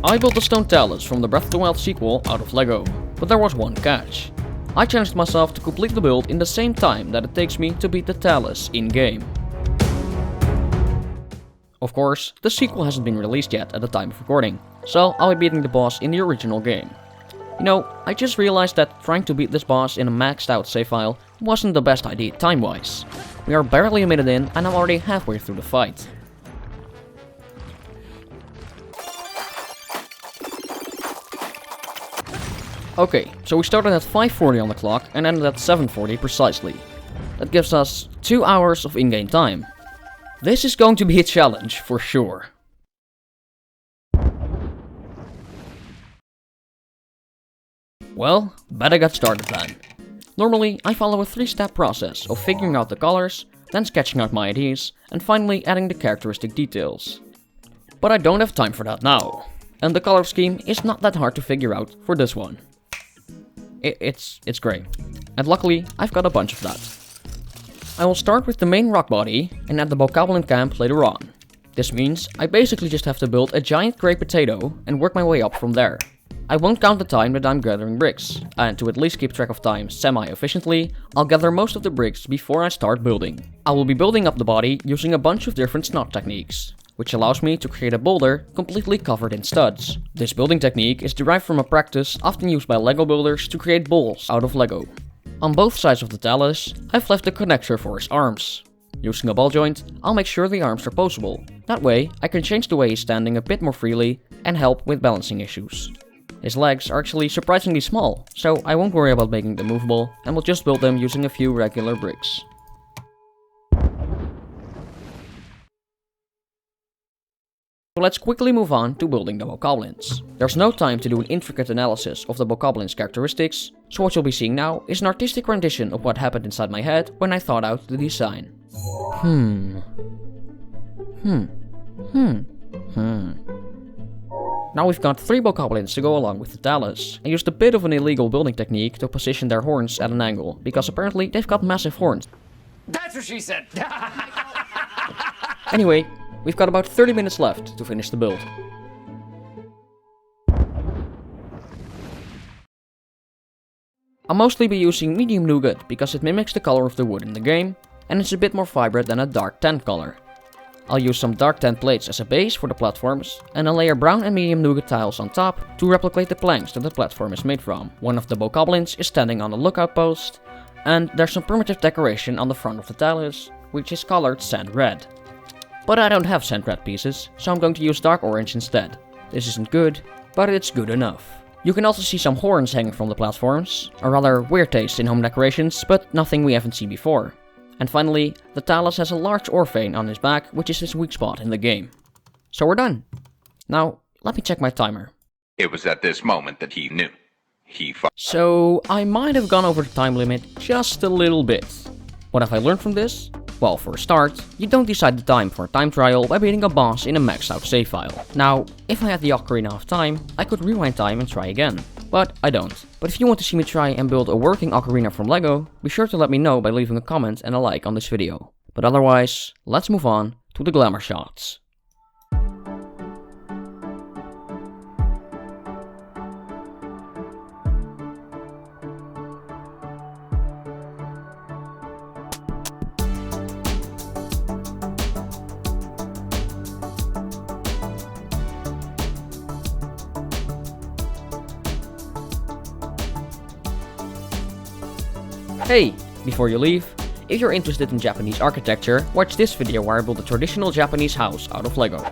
I built the stone TALUS from the Breath of the Wild sequel out of Lego, but there was one catch. I challenged myself to complete the build in the same time that it takes me to beat the TALUS in-game. Of course, the sequel hasn't been released yet at the time of recording, so I'll be beating the boss in the original game. You know, I just realized that trying to beat this boss in a maxed out save file wasn't the best idea time-wise. We are barely a minute in and I'm already halfway through the fight. Okay, so we started at 5:40 on the clock and ended at 7:40 precisely. That gives us 2 hours of in-game time. This is going to be a challenge for sure. Well, better get started then. Normally, I follow a 3-step process of figuring out the colors, then sketching out my ideas, and finally adding the characteristic details. But I don't have time for that now, and the color scheme is not that hard to figure out for this one. It's great, and luckily I've got a bunch of that. I will start with the main rock body and add the BOKOBLIN camp later on. This means I basically just have to build a giant grey potato and work my way up from there. I won't count the time that I'm gathering bricks, and to at least keep track of time semi-efficiently, I'll gather most of the bricks before I start building. I will be building up the body using a bunch of different snot techniques, which allows me to create a boulder completely covered in studs. This building technique is derived from a practice often used by Lego builders to create balls out of Lego. On both sides of the TALUS, I've left a connector for his arms. Using a ball joint, I'll make sure the arms are poseable. That way, I can change the way he's standing a bit more freely and help with balancing issues. His legs are actually surprisingly small, so I won't worry about making them movable, and will just build them using a few regular bricks. So let's quickly move on to building the BOKOBLINs. There's no time to do an intricate analysis of the BOKOBLINs' characteristics, so what you'll be seeing now is an artistic rendition of what happened inside my head when I thought out the design. Now we've got 3 BOKOBLINs to go along with the TALUS. I used a bit of an illegal building technique to position their horns at an angle, because apparently they've got massive horns. That's what she said! Anyway, we've got about 30 minutes left to finish the build. I'll mostly be using medium nougat because it mimics the color of the wood in the game, and it's a bit more vibrant than a dark tan color. I'll use some dark tan plates as a base for the platforms, and I'll layer brown and medium nougat tiles on top to replicate the planks that the platform is made from. One of the BOKOBLINs is standing on a lookout post, and there's some primitive decoration on the front of the TALUS, which is colored sand red. But I don't have sand red pieces, so I'm going to use dark orange instead. This isn't good, but it's good enough. You can also see some horns hanging from the platforms, a rather weird taste in home decorations, but nothing we haven't seen before. And finally, the TALUS has a large ore vein on his back, which is his weak spot in the game. So we're done. Now, let me check my timer. It was at this moment that he knew. So, I might have gone over the time limit just a little bit. What have I learned from this? Well, for a start, you don't decide the time for a time trial by beating a boss in a maxed out save file. Now, if I had the ocarina of time, I could rewind time and try again. But I don't. But if you want to see me try and build a working ocarina from Lego, be sure to let me know by leaving a comment and a like on this video. But otherwise, let's move on to the Glamour Shots. Hey, before you leave, if you're interested in Japanese architecture, watch this video where I built a traditional Japanese house out of Lego.